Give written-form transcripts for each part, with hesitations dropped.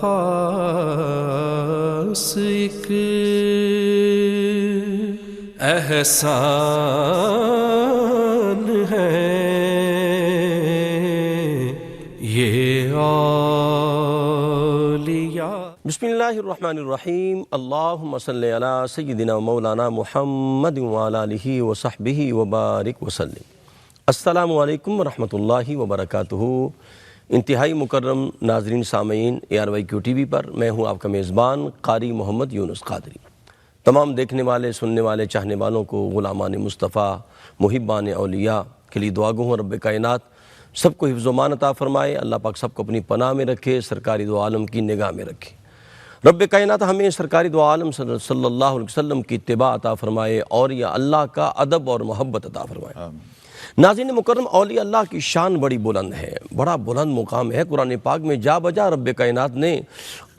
خاص ایک احسان ہے یہ اولیاء۔ بسم اللہ الرحمن الرحیم، اللہم صلی علی سیدنا مولانا محمد وعلی آلہ وصحبہ وبارک وسلم۔ السلام علیکم ورحمۃ اللہ وبرکاتہ۔ انتہائی مکرم ناظرین سامعین ARYQ TV پر میں ہوں آپ کا میزبان قاری محمد یونس قادری۔ تمام دیکھنے والے، سننے والے، چاہنے والوں کو غلامان مصطفیٰ، محبان اولیاء کے لیے دعا گو ہوں رب کائنات سب کو حفظ و امان عطا فرمائے، اللہ پاک سب کو اپنی پناہ میں رکھے، سرکاری دو عالم کی نگاہ میں رکھے۔ رب کائنات ہمیں سرکاری دو عالم صلی اللہ علیہ وسلم کی اتباع عطا فرمائے اور یا اللہ کا ادب اور محبت عطا فرمائے۔ ناظرین مکرم، اولیاء اللہ کی شان بڑی بلند ہے، بڑا بلند مقام ہے۔ قرآن پاک میں جا بجا رب کائنات نے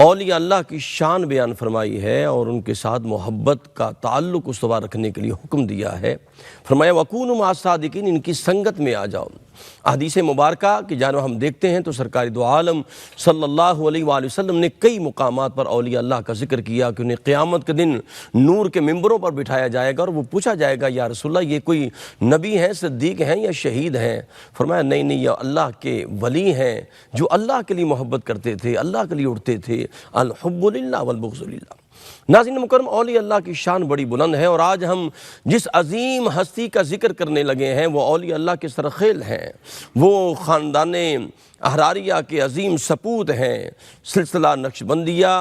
اولیاء اللہ کی شان بیان فرمائی ہے اور ان کے ساتھ محبت کا تعلق استوار رکھنے کے لیے حکم دیا ہے۔ فرمایا وَكُونُوا مَعَ الصَّادِقِينَ، ان کی سنگت میں آ جاؤ۔ احادیث مبارکہ کی جانب ہم دیکھتے ہیں تو سرکاری دو عالم صلی اللہ علیہ وآلہ وسلم نے کئی مقامات پر اولیاء اللہ کا ذکر کیا کہ انہیں قیامت کے دن نور کے ممبروں پر بٹھایا جائے گا اور وہ پوچھا جائے گا یا رسول اللہ یہ کوئی نبی ہیں، صدیق ہیں یا شہید ہیں؟ فرمایا نہیں نہیں، یہ اللہ کے ولی ہیں جو اللہ کے لیے محبت کرتے تھے، اللہ کے لیے اٹھتے تھے، الحب للہ والبغض للہ۔ ناظرین مکرم، اولیاء اللہ کی شان بڑی بلند ہے اور آج ہم جس عظیم ہستی کا ذکر کرنے لگے ہیں وہ اولیاء اللہ کے سرخیل ہیں، وہ خاندان احراریہ کے عظیم سپوت ہیں، سلسلہ نقشبندیہ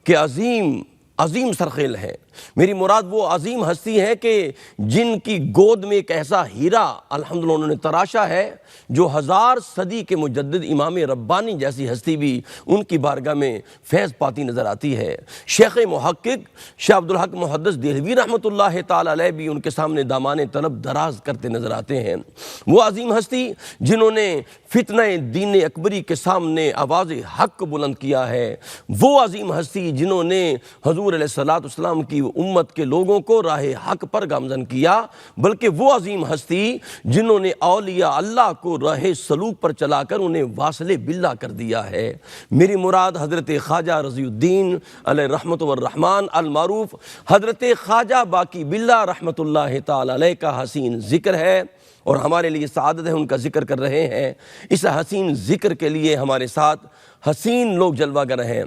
کے عظیم سرخیل ہیں۔ میری مراد وہ عظیم ہستی ہے کہ جن کی گود میں ایک ایسا ہیرا الحمدللہ انہوں نے تراشا ہے جو 1000 صدی کے مجدد امام ربانی جیسی ہستی بھی ان کی بارگاہ میں فیض پاتی نظر آتی ہے۔ شیخ محقق شیخ عبدالحق محدث دہلوی رحمۃ اللہ تعالی علیہ بھی ان کے سامنے دامان طلب دراز کرتے نظر آتے ہیں۔ وہ عظیم ہستی جنہوں نے فتنہ دین اکبری کے سامنے آواز حق کو بلند کیا ہے، وہ عظیم ہستی جنہوں نے حضور علیہ السلام کی امت کے لوگوں کو راہ حق پر گامزن کیا، بلکہ وہ عظیم ہستی جنہوں نے اولیاء اللہ کو راہ سلوک پر چلا کر انہیں واصل باللہ کر دیا ہے۔ میری مراد حضرت خواجہ رضی الدین علیہ رحمت والرحمن المعروف حضرت خواجہ باقی باللہ رحمت اللہ تعالی علیہ کا حسین ذکر ہے اور ہمارے لیے سعادت ہے ان کا ذکر کر رہے ہیں۔ اس حسین ذکر کے لیے ہمارے ساتھ حسین لوگ جلوہ گر ہیں۔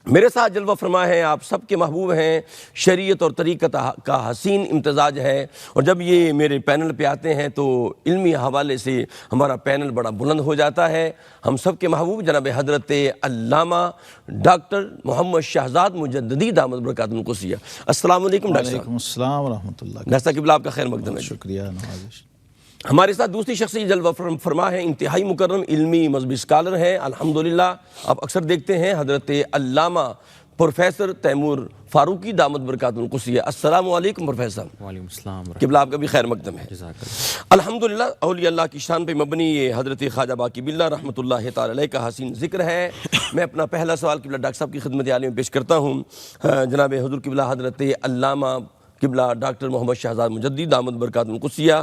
میرے ساتھ جلوہ فرما ہے، آپ سب کے محبوب ہیں، شریعت اور طریقت کا حسین امتزاج ہے اور جب یہ میرے پینل پہ آتے ہیں تو علمی حوالے سے ہمارا پینل بڑا بلند ہو جاتا ہے۔ ہم سب کے محبوب جناب حضرت علامہ ڈاکٹر محمد شہزاد مجددی دامت برکاتہ القدسیہ۔ السلام علیکم ڈاکٹر صاحب۔ وعلیکم السلام ورحمۃ اللہ۔ ڈاکٹر صاحب قبلہ آپ کا خیر مقدم ہے۔ شکریہ نوازش۔ ہمارے ساتھ دوسری شخصیت جلوہ فرما ہے، انتہائی مکرم علمی مذہبی اسکالر ہیں الحمدللہ، آپ اکثر دیکھتے ہیں، حضرت علامہ پروفیسر تیمور فاروقی دامت برکاتہ القدسیہ۔ السلام علیکم پروفیسر۔ وعلیکم السلام قبلہ آپ کا بھی خیر مقدم ہے۔ الحمدللہ، اولیاء اللہ کی شان پہ مبنی یہ حضرت خواجہ باقی باللہ رحمۃ اللہ تعالی علیہ کا حسین ذکر ہے۔ میں اپنا پہلا سوال قبلہ ڈاکٹر صاحب کی خدمت عالیہ میں پیش کرتا ہوں۔ جناب حضور قبلہ حضرت علامہ قبلہ ڈاکٹر محمد شہزاد مجددی دامت برکاتہ القدسیہ،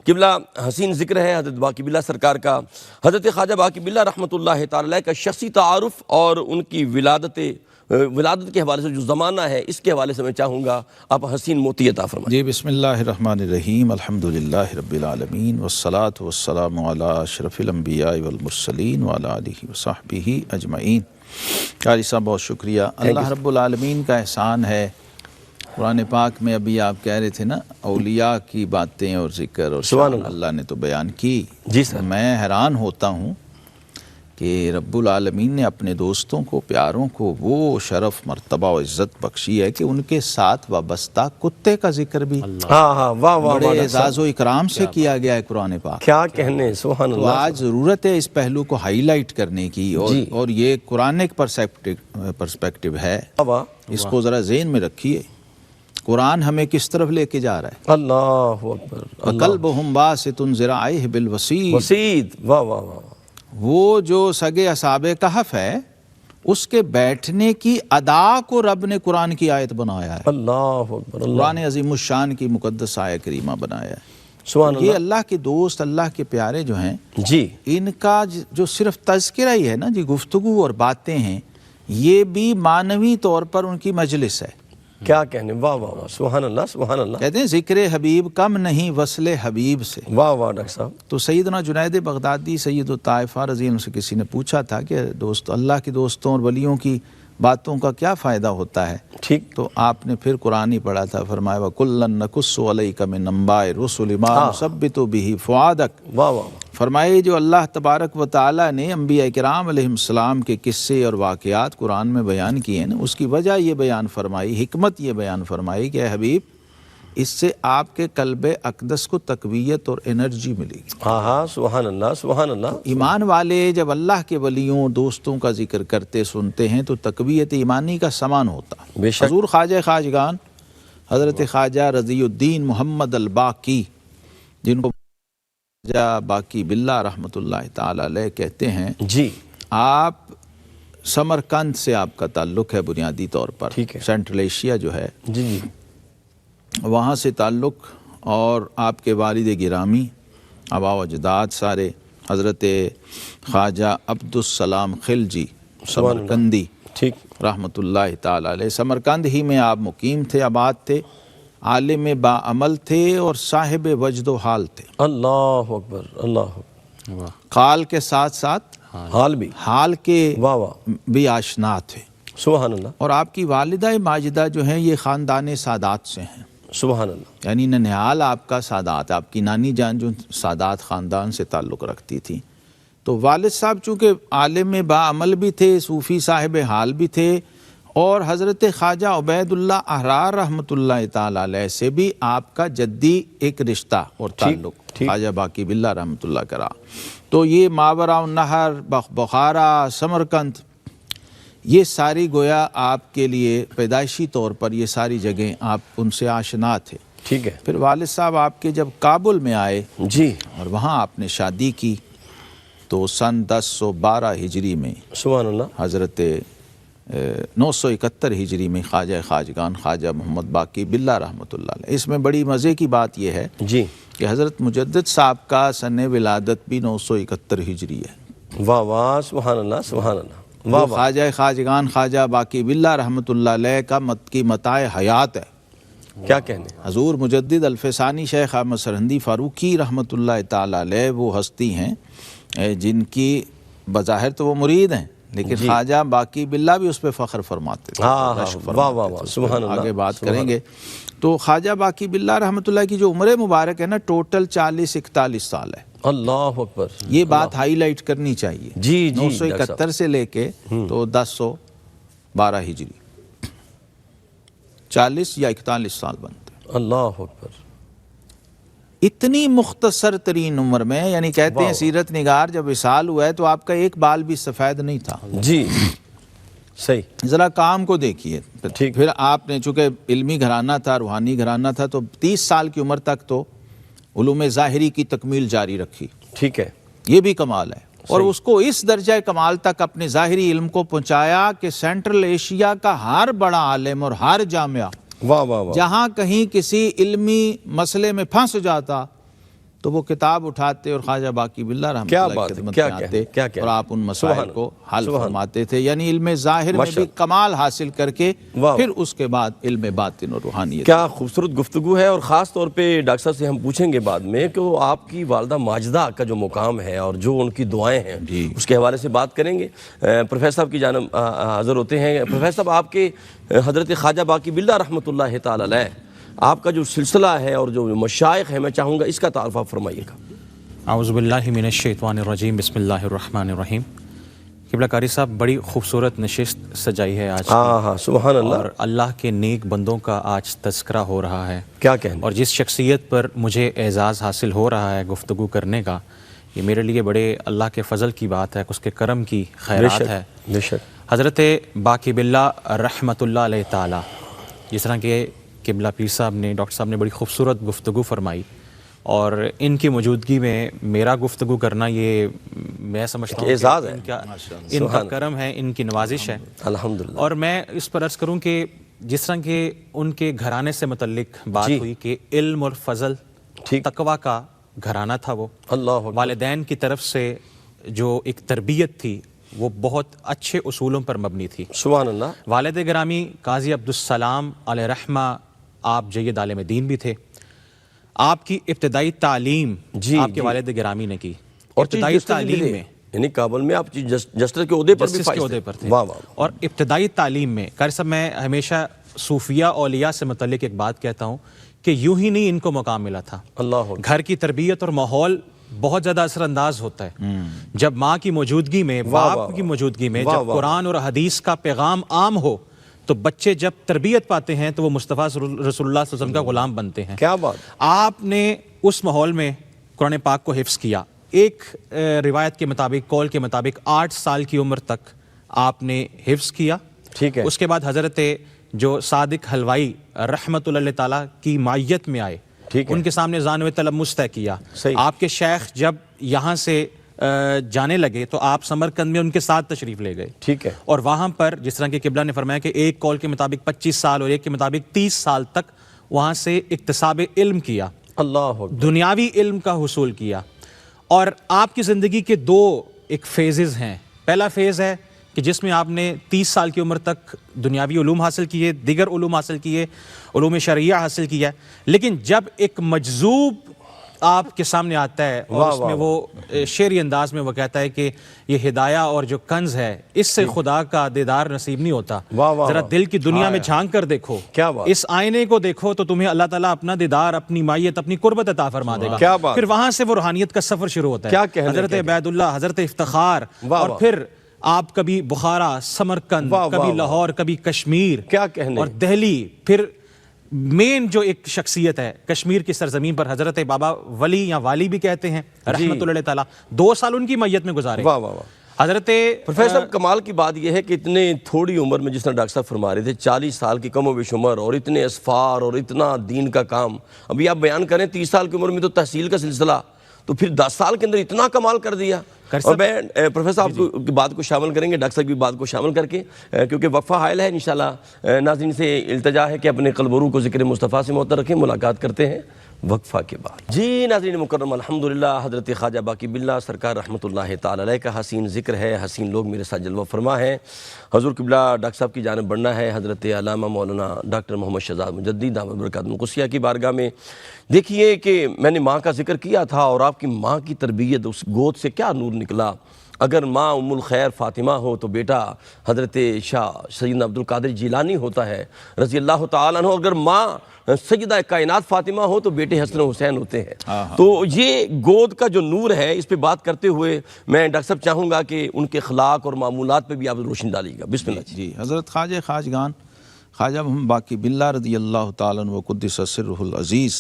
قبلہ حسین ذکر ہے حضرت باقی باللہ سرکار کا۔ حضرت خواجہ باقی باللہ رحمۃ اللہ تعالی علیہ کا شخصی تعارف اور ان کی ولادت کے حوالے سے جو زمانہ ہے اس کے حوالے سے میں چاہوں گا آپ حسین موتی عطا فرمائیں۔ جی، بسم اللہ الرحمن الرحیم، الحمدللہ رب العالمین والصلاة والسلام علی اشرف الانبیاء والمرسلین وعلی آلہ وصحبہ اجمعین۔ قاری صاحب بہت شکریہ۔ اللہ رب العالمین کا احسان ہے، قرآن پاک میں ابھی آپ کہہ رہے تھے نا اولیاء کی باتیں اور ذکر اور شان اللہ نے تو بیان کی۔ جی سر، میں حیران ہوتا ہوں کہ رب العالمین نے اپنے دوستوں کو، پیاروں کو وہ شرف، مرتبہ و عزت بخشی ہے کہ ان کے ساتھ وابستہ کتے کا ذکر بھی بڑے اعزاز و اکرام سے کیا گیا ہے قرآن پاک۔ کیا کہنے، سبحان تو اللہ۔ آج ضرورت ہے اس پہلو کو ہائی لائٹ کرنے کی اور یہ قرآنک پرسپیکٹیو ہے، اس کو ذرا ذہن میں رکھیے۔ قرآن ہمیں کس طرف لے کے جا رہا ہے؟ اللہ اکبر۔ وَقَلْبُهُمْ بَاسِطٌ ذِرَاعَيْهِ بِالْوَسِيدِ، وسید، واہ واہ واہ۔ وہ جو سگے اصحاب کہف ہے اس کے بیٹھنے کی ادا کو رب نے قرآن کی آیت بنایا ہے، اللہ اکبر، قرآن عظیم الشان کی مقدس آیت کریمہ بنایا ہے۔ سبحان اللہ۔ یہ اللہ کے دوست، اللہ کے پیارے جو ہیں جی، ان کا جو صرف تذکرہ ہی ہے نا جی، گفتگو اور باتیں ہیں، یہ بھی معنوی طور پر ان کی مجلس ہے. کیا کہنے، واہ واہ واہ، سبحان اللہ سبحان اللہ. کہتے ہیں ذکر حبیب کم نہیں وصل حبیب سے. واہ واہ ڈاکٹر صاحب. تو سیدنا جنید بغدادی سید الطائفہ رضی اللہ عنہ سے کسی نے پوچھا تھا کہ دوست اللہ کے دوستوں اور ولیوں کی باتوں کا کیا فائدہ ہوتا ہے؟ ٹھیک. تو آپ نے پھر قرآن ہی پڑھا تھا، فرمایا وَكُلًّا نَقُصُّ عَلَيْكَ مِنْ أَنْبَاءِ الرُّسُلِ مَا نُثَبِّتُ بِهِ فُؤَادَكَ. واہ واہ. فرمائے جو اللہ تبارک و تعالیٰ نے انبیاء کرام علیہ السلام کے قصے اور واقعات قرآن میں بیان کیے ہیں، اس کی وجہ یہ بیان فرمائی، حکمت یہ بیان فرمائی کہ اے حبیب اس سے آپ کے قلب اقدس کو تقویت اور انرجی ملے گی. ہاں ہاں سبحان اللہ سبحان اللہ. ایمان والے جب اللہ کے ولیوں دوستوں کا ذکر کرتے سنتے ہیں تو تقویت ایمانی کا سامان ہوتا. بے شک. حضور خواجہ خواجگان حضرت خواجہ رضی الدین محمد الباقی، جن کو خواجہ باقی باللہ رحمۃ اللہ تعالی علیہ کہتے ہیں، جی آپ سمرقند سے آپ کا تعلق ہے بنیادی طور پر. ٹھیک ہے. سینٹرل ایشیا جو ہے جی جی وہاں سے تعلق، اور آپ کے والد گرامی آبا و اجداد سارے حضرت خواجہ عبد السلام خلجی سمرقندی ٹھیک رحمۃ اللہ تعالی علیہ. سمرقند ہی میں آپ مقیم تھے، آباد تھے، عالم باعمل تھے اور صاحب وجد و حال تھے. اللہ اکبر اللہ اکبر. قال کے ساتھ ساتھ حال بھی. حال کے واہ واہ بھی آشنا تھے. سبحان اللہ اور آپ کی والدہ ماجدہ جو ہیں یہ خاندان سادات سے ہیں، سبحان اللہ. یعنی ننیال آپ کا سادات، آپ کی نانی جان جو سادات خاندان سے تعلق رکھتی تھی. تو والد صاحب چونکہ عالم باعمل بھی تھے، صوفی صاحب حال بھی تھے، اور حضرت خواجہ عبید اللہ احرار رحمۃ اللہ تعالی علیہ سے بھی آپ کا جدی ایک رشتہ اور تعلق، خواجہ باقی باللہ رحمۃ اللہ کرا. تو یہ ماوراء النہر، بخارا، سمرقند، یہ ساری گویا آپ کے لیے پیدائشی طور پر یہ ساری جگہیں آپ ان سے آشنا تھے. ٹھیک ہے. پھر والد صاحب آپ کے جب کابل میں آئے جی اور وہاں آپ نے شادی کی تو سن 1012 ہجری میں سبحان اللہ. حضرت 971 ہجری میں خواجہ خواجگان خواجہ محمد باقی باللہ رحمۃ اللہ علیہ. اس میں بڑی مزے کی بات یہ ہے جی کہ حضرت مجدد صاحب کا سن ولادت بھی 971 ہجری ہے. واہ واہ سبحان اللہ سبحان اللہ. وہ واہ واہ. خواجہ خواجگان خواجہ باقی باللہ رحمۃ اللہ علیہ کا کی متاع حیات ہے. کیا کہنے. حضور مجدد الفسانی شیخ احمد سرہندی فاروقی رحمۃ اللہ تعالی علیہ وہ ہستی ہیں جن کی بظاہر تو وہ مرید ہیں، لیکن خواجہ باقی باللہ بھی اس پہ فخر فرماتے تھے. ہاں ہاں واہ واہ واہ سبحان اللہ. آگے بات کریں گے. تو خواجہ باقی باللہ رحمۃ اللہ کی جو عمر مبارک ہے نا ٹوٹل 40-41 سال ہے. اللہ اکبر. یہ بات ہائی لائٹ کرنی چاہیے. جی جی 971 سے لے کے تو 1012 ہجری 40 یا 41 سال بنتے ہیں. اللہ اکبر. اتنی مختصر ترین عمر میں، یعنی کہتے ہیں سیرت نگار جب وصال ہوا ہے تو آپ کا ایک بال بھی سفید نہیں تھا. جی صحیح. ذرا کام کو دیکھیے. پھر آپ نے چونکہ علمی گھرانہ تھا، روحانی گھرانہ تھا، تو 30 سال کی عمر تک تو علوم ظاہری کی تکمیل جاری رکھی. ٹھیک ہے. یہ بھی کمال ہے. اور اس کو اس درجہ کمال تک اپنے ظاہری علم کو پہنچایا کہ سینٹرل ایشیا کا ہر بڑا عالم اور ہر جامعہ واہ واہ واہ. جہاں کہیں کسی علمی مسئلے میں پھنس جاتا تو وہ کتاب اٹھاتے اور خواجہ باقی باللہ رحمۃ اللہ کی خدمت میں آتے اور آپ ان مسائل کو حل فرماتے تھے. یعنی علم ظاہر میں بھی کمال حاصل کر کے پھر اس کے بعد علم باطن اور روحانیت. کیا خوبصورت گفتگو ہے. اور خاص طور پہ ڈاکٹر صاحب سے ہم پوچھیں گے بعد میں کہ وہ آپ کی والدہ ماجدہ کا جو مقام ہے اور جو ان کی دعائیں ہیں اس کے حوالے سے بات کریں گے. پروفیسر صاحب کی جانب حاضر ہوتے ہیں. پروفیسر صاحب آپ کے حضرت خواجہ باقی باللہ رحمۃ اللہ تعالی علیہ آپ کا جو سلسلہ ہے اور جو مشائخ ہیں میں چاہوں گا اس کا تعارف آپ فرمائیے گا. اعوذ باللہ من الشیطان الرجیم بسم اللہ الرحمن الرحیم. قبلہ قاری صاحب بڑی خوبصورت نشست سجائی ہے آج. ہاں سبحان اللہ. اور اللہ کے نیک بندوں کا آج تذکرہ ہو رہا ہے. کیا کہنا. اور جس شخصیت پر مجھے اعزاز حاصل ہو رہا ہے گفتگو کرنے کا، یہ میرے لیے بڑے اللہ کے فضل کی بات ہے، اس کے کرم کی خیرات ہے. بے شک. حضرت باقی باللہ رحمۃ اللہ علیہ تعالی، جس طرح کہ قبلہ پیر صاحب نے، ڈاکٹر صاحب نے بڑی خوبصورت گفتگو فرمائی، اور ان کی موجودگی میں میرا گفتگو کرنا یہ میں سمجھتا ہوں اعزاز ہے، ان کا کرم ہے، ان کی نوازش ہے الحمدللہ. اور میں اس پر عرض کروں کہ جس طرح کہ ان کے گھرانے سے متعلق بات ہوئی کہ علم اور فضل تقوی کا گھرانہ تھا وہ، اللہ والدین کی طرف سے جو ایک تربیت تھی وہ بہت اچھے اصولوں پر مبنی تھی. سبحان اللہ. والد گرامی قاضی عبدالسلام علیہ رحمہ آپ جید عالم دین بھی تھے. آپ کی ابتدائی تعلیم آپ کے والد گرامی نے کی. اور ابتدائی تعلیم میں یعنی کابل میں آپ جسٹس کے عہدے پر بھی جسٹس کے عہدے پر تھے. واہ واہ. اور ابتدائی تعلیم میں قاری صاحب میں ہمیشہ صوفیہ اولیاء سے متعلق ایک بات کہتا ہوں کہ یوں ہی نہیں ان کو مقام ملا تھا. اللہ. گھر کی تربیت اور ماحول بہت زیادہ اثر انداز ہوتا ہے. جب ماں کی موجودگی میں، باپ کی موجودگی میں، جب قرآن اور حدیث کا پیغام عام ہو تو بچے جب تربیت پاتے ہیں تو وہ مصطفیٰ رسول اللہ صلی اللہ علیہ وسلم کا غلام بنتے ہیں. کیا بات. آپ نے اس ماحول میں قرآن پاک کو حفظ کیا. ایک روایت کے مطابق، قول کے مطابق 8 سال کی عمر تک آپ نے حفظ کیا. ٹھیک ہے. اس کے بعد حضرت جو صادق حلوائی رحمت اللہ تعالیٰ کی معیت میں آئے، ان کے سامنے ذانو تلمس طے کیا. آپ کے شیخ جب یہاں سے جانے لگے تو آپ سمرقند میں ان کے ساتھ تشریف لے گئے. ٹھیک ہے. اور وہاں پر جس طرح کہ قبلہ نے فرمایا کہ ایک قول کے مطابق 25 سال اور ایک کے مطابق 30 سال تک وہاں سے اکتساب علم کیا. اللہ. دنیاوی علم کا حصول کیا. اور آپ کی زندگی کے 2 ایک فیزز ہیں. پہلا فیز ہے کہ جس میں آپ نے 30 سال کی عمر تک دنیاوی علوم حاصل کیے، دیگر علوم حاصل کیے، علوم شرعیہ حاصل کیا. لیکن جب ایک مجذوب آپ کے سامنے آتا ہے اور اس میں وہ شعری انداز میں وہ کہتا ہے کہ یہ ہدایہ اور جو کنز ہے اس سے خدا کا دیدار نصیب نہیں ہوتا. ذرا دل کی دنیا میں جھانک کر دیکھو، اس آئینے کو دیکھو تو تمہیں اللہ تعالیٰ اپنا دیدار، اپنی معیت، اپنی قربت عطا فرما دے گا. پھر وہاں سے وہ روحانیت کا سفر شروع ہوتا ہے. حضرت عبید اللہ، حضرت افتخار، اور پھر آپ کبھی بخارا، سمرقند، کبھی لاہور، کبھی کشمیر، کیا کہنے، اور دہلی. پھر مین جو ایک شخصیت ہے کشمیر کی سرزمین پر، حضرت بابا ولی یا والی بھی کہتے ہیں رحمت اللہ تعالیٰ، 2 سال ان کی میت میں گزارے. واہ واہ واہ. حضرت پروفیسر کمال کی بات یہ ہے کہ اتنے تھوڑی عمر میں، جس طرح ڈاکٹر صاحب فرما رہے تھے، 40 سال کی کم و بیش عمر اور اتنے اسفار اور اتنا دین کا کام. ابھی آپ بیان کریں 30 سال کی عمر میں تو تحصیل کا سلسلہ، تو پھر 10 سال کے اندر اتنا کمال کر دیا. اور میں پروفیسر صاحب کی بات کو شامل کریں گے، ڈاکٹر صاحب کی بات کو شامل کر کے، کیونکہ وقفہ حائل ہے. انشاءاللہ ناظرین سے التجا ہے کہ اپنے قلب و روح کو ذکر مصطفیٰ سے معطر رکھیں. ملاقات کرتے ہیں وقفہ کے بعد. جی ناظرین مکرم، الحمدللہ حضرت خواجہ باقی باللہ سرکار رحمۃ اللہ تعالی علیہ کا حسین ذکر ہے. حسین لوگ میرے ساتھ جلوہ فرما ہے. حضور قبلہ ڈاکٹر صاحب کی جانب بڑھنا ہے حضرت علامہ مولانا ڈاکٹر محمد شہزاد مجدد دامت برکاتہ القدسیہ کی بارگاہ میں. دیکھیے کہ میں نے ماں کا ذکر کیا تھا، اور آپ کی ماں کی تربیت، اس گود سے کیا نور نکلا. اگر ماں ام الخیر فاطمہ ہو تو بیٹا حضرت شاہ سیدنا عبد القادر جیلانی ہوتا ہے رضی اللہ تعالیٰ عنہ. اگر ماں سیدہ کائنات فاطمہ ہو تو بیٹے حسن حسین ہوتے ہیں. تو یہ گود کا جو نور ہے، اس پہ بات کرتے ہوئے میں ڈاکٹر صاحب چاہوں گا کہ ان کے اخلاق اور معمولات پہ بھی آپ روشنی ڈالیے گا. بسم اللہ. جی حضرت خواجہ خواجگان خواجہ محمد باقی باللہ رضی اللہ تعالیٰ عنہ وقدس سرہ العزیز،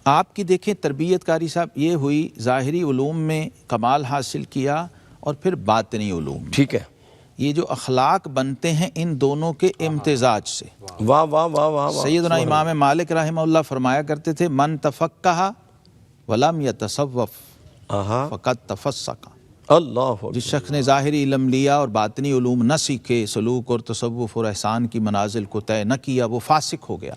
آپ کی دیکھیں تربیت کاری صاحب یہ ہوئی، ظاہری علوم میں کمال حاصل کیا اور پھر باطنی علوم. ٹھیک ہے. یہ جو اخلاق بنتے ہیں ان دونوں کے امتزاج سے. واہ واہ واہ واہ. سیدنا امام مالک رحمہ اللہ فرمایا کرتے تھے من تفقہ ولم یتصوف فقد تفسق. اللہ. جس شخص نے ظاہری علم لیا اور باطنی علوم نہ سیکھے، سلوک اور تصوف اور احسان کی منازل کو طے نہ کیا، وہ فاسق ہو گیا.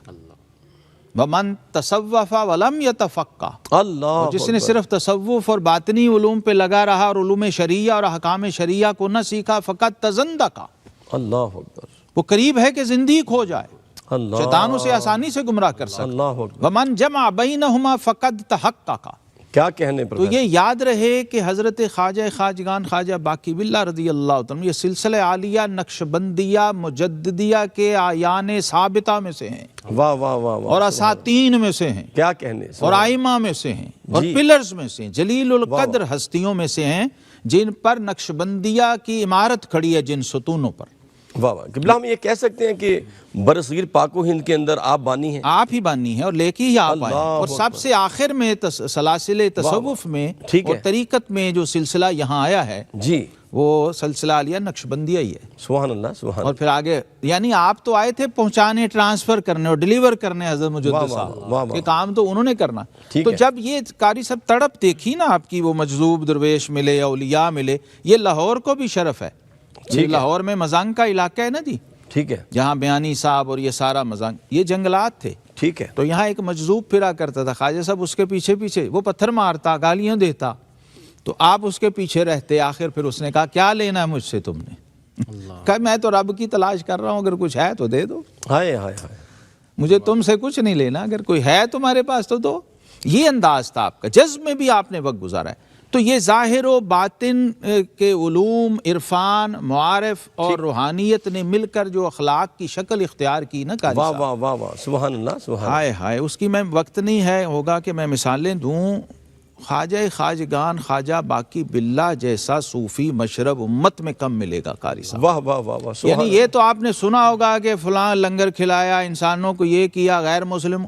وَمَن تَصَوَّفَ وَلَمْ يَتَفَقَّهْ، اللہ. جس نے صرف تصوف اور باطنی علوم پہ لگا رہا اور علوم شرعیہ اور احکام شرعیہ کو نہ سیکھا، فقط تزندقہ، اللہ اکبر، وہ قریب ہے کہ زندیق ہو جائے. اللہ. شیطان اسے آسانی سے گمراہ کر سکتا. اللہ اکبر. وَمَن جَمَعَ بَيْنَهُمَا فَقَدْ تَحَقَّقَ. کیا کہنے پر. تو یہ یاد رہے کہ حضرت خواجہ خواجگان خواجہ باقی باللہ رضی اللہ تعالیٰ یہ سلسلہ عالیہ نقشبندیہ مجددیہ کے آیان ثابتہ میں سے ہیں. واہ واہ واہ. اور اساتین میں سے ہیں. کیا کہنے. اور آئمہ میں سے ہیں. اور پلرز میں سے ہیں. جلیل القدر ہستیوں میں سے ہیں جن پر نقشبندیہ کی عمارت کھڑی ہے، جن ستونوں پر. واہ واہ. قبلہ ہم یہ کہہ سکتے ہیں کہ برصغیر پاک و ہند کے اندر آپ بانی ہیں. آپ ہی بانی ہیں اور لے کے ہی آپ آئے. اور سب سے آخر میں سلاسل تصوف میں اور طریقت میں جو سلسلہ یہاں آیا ہے جی وہ سلسلہ عالیہ نقشبندیہ ہی ہے. سبحان اللہ سبحان. اور پھر آگے یعنی آپ تو آئے تھے پہنچانے، ٹرانسفر کرنے اور ڈیلیور کرنے حضرت مجدد صاحب، یہ کام تو انہوں نے کرنا. تو جب یہ قاری صاحب تڑپ دیکھی نا آپ کی، وہ مجذوب درویش ملے، اولیاء ملے، یہ لاہور کو بھی شرف ہے. لاہور میں مزنگ کا علاقہ ہے نا جی، ٹھیک ہے، جہاں بیانی صاحب اور یہ سارا مزنگ، یہ جنگلات تھے. ٹھیک ہے. تو یہاں ایک مجذوب پھرا کرتا تھا، خواجہ صاحب اس کے پیچھے پیچھے، وہ پتھر مارتا، گالیاں دیتا. تو آپ اس کے پیچھے رہتے. آخر پھر اس نے کہا کیا لینا ہے مجھ سے تم نے؟ کہا میں تو رب کی تلاش کر رہا ہوں, اگر کچھ ہے تو دے دو, ہائے ہائے ہائے, مجھے تم سے کچھ نہیں لینا, اگر کوئی ہے تمہارے پاس تو دو. یہ انداز تھا آپ کا, جذب میں بھی آپ نے وقت گزارا ہے. تو یہ ظاہر و باطن کے علوم, عرفان, معارف اور روحانیت نے مل کر جو اخلاق کی شکل اختیار کی نا قاری واہ صاحب, واہ واہ واہ, سبحان اللہ سبحان اللہ. ہائے ہائے, اس کی میں وقت نہیں ہے ہوگا کہ میں مثالیں دوں. خواجہ خواجگان خواجہ باقی باللہ جیسا صوفی مشرب امت میں کم ملے گا قاری صاحب. واہ واہ واہ واہ, سبحان یعنی یہ تو آپ نے سنا ہوگا کہ فلاں لنگر کھلایا, انسانوں کو یہ کیا, غیر مسلم.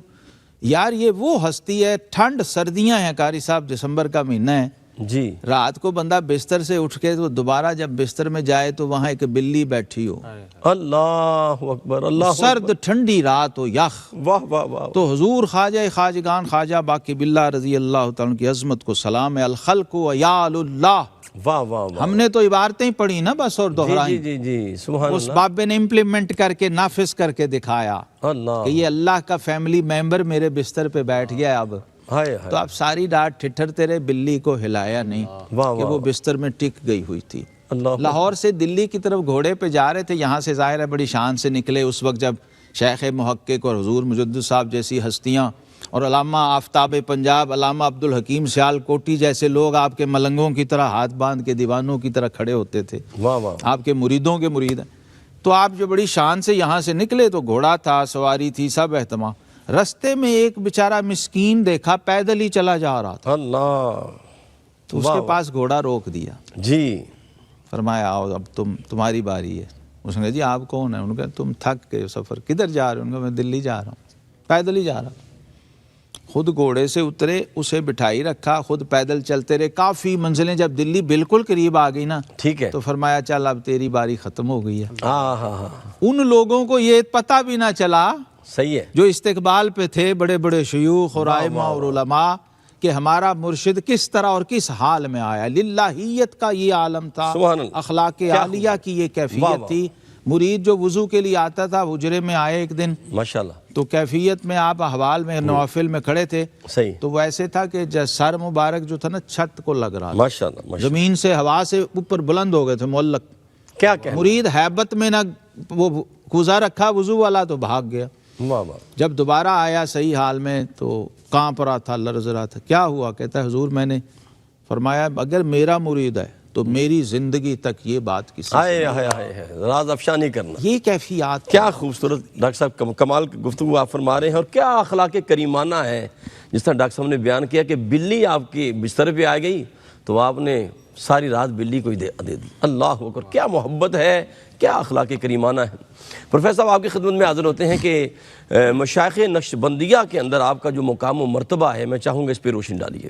یار یہ وہ ہستی ہے, ٹھنڈ سردیاں ہیں قاری صاحب, دسمبر کا مہینہ ہے, جی. رات کو بندہ بستر سے اٹھ کے تو دوبارہ جب بستر میں جائے تو وہاں ایک بلی بیٹھی ہو, اللہ اکبر, اللہ سرد ٹھنڈی رات ہو, یخ. واہ واہ واہ, تو حضور خواجہ خواجگان خواجہ باقی باللہ رضی اللہ تعالیٰ کی عظمت کو سلام ہے. الخلق و یال اللہ, واہ واہ واہ, ہم نے تو عبارتیں پڑھی نا بس اور جی دہرائی, جی جی, سبحان اس اللہ, بابے نے امپلیمنٹ کر کے نافذ کر کے دکھایا اللہ, کہ یہ اللہ کا فیملی ممبر میرے بستر پہ بیٹھ گیا ہے. اب ہائے تو ہائے, آپ ساری رات ٹھٹھرتے رہے, بلی کو ہلایا نہیں واہ کہ وہ واہ, بستر میں ٹک گئی ہوئی تھی. اللہ لاہور سے دلی کی طرف گھوڑے پہ جا رہے تھے, یہاں سے ظاہر ہے بڑی شان سے نکلے اس وقت جب شیخ محقق اور حضور مجدد صاحب جیسی ہستیاں اور علامہ آفتاب پنجاب علامہ عبدالحکیم سیال کوٹی جیسے لوگ آپ کے ملنگوں کی طرح ہاتھ باندھ کے دیوانوں کی طرح کھڑے ہوتے تھے, واہ واہ, آپ کے مریدوں کے مرید ہیں. تو آپ جو بڑی شان سے یہاں سے نکلے تو گھوڑا تھا, سواری تھی, سب اہتمام. رستے میں ایک بیچارہ مسکین دیکھا, پیدل ہی چلا جا رہا تھا, اللہ, تو اس کے پاس گھوڑا روک دیا, جی. فرمایا آؤ اب تمہاری باری ہے. اس نے کہا جی آپ کون ہیں؟ انہوں نے کہا تم تھک گئے سفر, کدھر جا رہے ہو؟ انہوں نے کہا میں دلی جا رہا ہوں. پیدل ہی جا رہا. خود گھوڑے سے اترے, اسے بٹھائی رکھا, خود پیدل چلتے رہے. کافی منزلیں جب دلی بالکل قریب آ گئی نا, ٹھیک ہے, تو فرمایا چل اب تیری باری ختم ہو گئی ہے. ہاں ہاں ہاں, ان لوگوں کو یہ پتہ بھی نہ چلا صحیح ہے, جو استقبال پہ تھے, بڑے بڑے شیوخ اور ائمہ اور علماء, کہ ہمارا مرشد کس طرح اور کس حال میں آیا. للہیت کا یہ عالم تھا, سبحان اللہ, اخلاق عالیہ کی یہ کیفیت تھی. مرید جو وضو کے لیے آتا تھا, حجرے میں آئے ایک دن, ماشاءاللہ, تو کیفیت میں آپ احوال میں نوافل میں کھڑے تھے, صحیح, تو وہ ایسے تھا کہ سر مبارک جو تھا نا چھت کو لگ رہا تھا, ماشاءاللہ, ماشاءاللہ, زمین سے ہوا سے اوپر بلند ہو گئے تھے معلق. کیا کہنا, مرید ہیبت میں نہ وہ کوزہ رکھا وضو والا تو بھاگ گیا. واہ واہ, جب دوبارہ آیا صحیح حال میں تو کانپ رہا تھا, لرز رہا تھا. کیا ہوا؟ کہتا ہے حضور میں نے فرمایا اگر میرا مرید ہے تو میری زندگی تک یہ بات کسی سے ہائے ہائے ہائے, راز افشا نہیں کرنا. یہ کیفیات کیا خوبصورت ڈاکٹر صاحب کمال کی گفتگو آپ فرما رہے ہیں, اور کیا اخلاق کریمانہ ہے. جس طرح ڈاکٹر صاحب نے بیان کیا کہ بلی آپ کی بستر پہ آ گئی تو آپ نے ساری رات بلی کو ہی دے دی. اللہ اکبر, کیا محبت ہے, کیا اخلاق کریمانہ ہے. پروفیسر صاحب آپ کی خدمت میں حاضر ہوتے ہیں کہ مشائخ نقشبندیہ کے اندر آپ کا جو مقام و مرتبہ ہے, میں چاہوں گا اس پہ روشنی ڈالیے.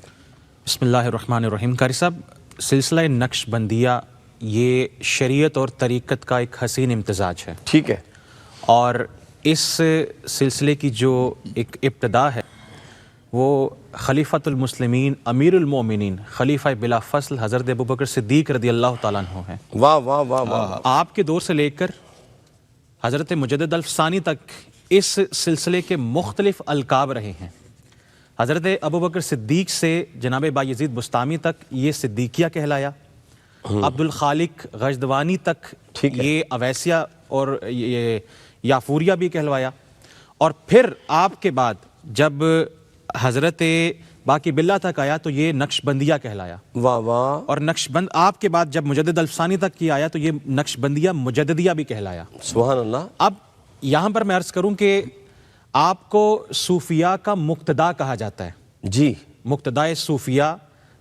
بسم اللہ الرحمن الرحیم. قاری صاحب, سلسلہ نقش بندیہ یہ شریعت اور طریقت کا ایک حسین امتزاج ہے, ٹھیک ہے, اور اس سلسلے کی جو ایک ابتدا ہے وہ خلیفۃ المسلمین امیر المومنین خلیفہ بلا فصل حضرت ابوبکر صدیق رضی اللہ تعالیٰ عنہ ہیں. واہ واہ واہ واہ, آپ کے دور سے لے کر حضرت مجدد الثانی تک اس سلسلے کے مختلف القاب رہے ہیں. حضرت ابوبکر صدیق سے جناب بایزید بستامی تک یہ صدیقیہ کہلایا, عبد الخالق غجدوانی تک یہ اویسیہ اور یہ یافوریہ بھی کہلوایا, اور پھر آپ کے بعد جب حضرت باقی باللہ تک آیا تو یہ نقش بندیہ کہلایا. واہ واہ, اور نقش بند آپ کے بعد جب مجدد الثانی تک کی آیا تو یہ نقش بندیہ مجددیہ بھی کہلایا. سبحان اللہ. اب یہاں پر میں عرض کروں کہ آپ کو صوفیہ کا مقتدا کہا جاتا ہے. جی, مقتدائے صوفیہ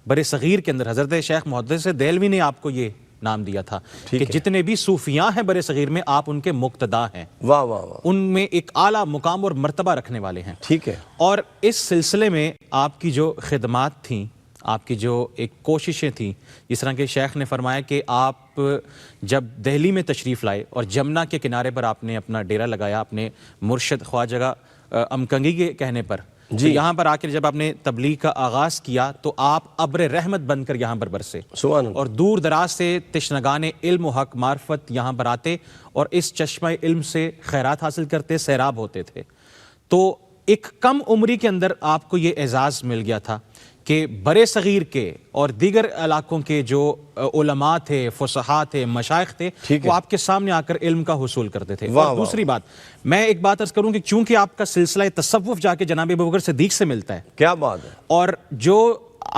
بر صغیر کے اندر حضرت شیخ محدث دہلوی نے آپ کو یہ نام دیا تھا کہ جتنے بھی صوفیاں ہیں بر صغیر میں آپ ان کے مقتدا ہیں. واہ واہ واہ, ان میں ایک اعلیٰ مقام اور مرتبہ رکھنے والے ہیں. ٹھیک ہے. اور اس سلسلے میں آپ کی جو خدمات تھیں, آپ کی جو ایک کوششیں تھیں, جس طرح کہ شیخ نے فرمایا کہ آپ جب دہلی میں تشریف لائے اور جمنا کے کنارے پر آپ نے اپنا ڈیرا لگایا اپنے مرشد خواجہ امکنگی کے کہنے پر, جی, یہاں پر آ کر جب آپ نے تبلیغ کا آغاز کیا تو آپ ابر رحمت بن کر یہاں پر برسے, اور دور دراز سے تشنگان علم و حق معرفت یہاں پر آتے اور اس چشمہ علم سے خیرات حاصل کرتے, سیراب ہوتے تھے. تو ایک کم عمری کے اندر آپ کو یہ اعزاز مل گیا تھا کہ برے صغیر کے اور دیگر علاقوں کے جو علماء تھے، فصحاء تھے، مشائخ تھے، وہ آپ کے سامنے آ کر علم کا حصول کرتے تھے. اور دوسری بات میں ایک بات عرض کروں کہ چونکہ آپ کا سلسلہ تصوف جا کے جناب ابوبکر صدیق سے ملتا ہے. کیا بات ہے. اور جو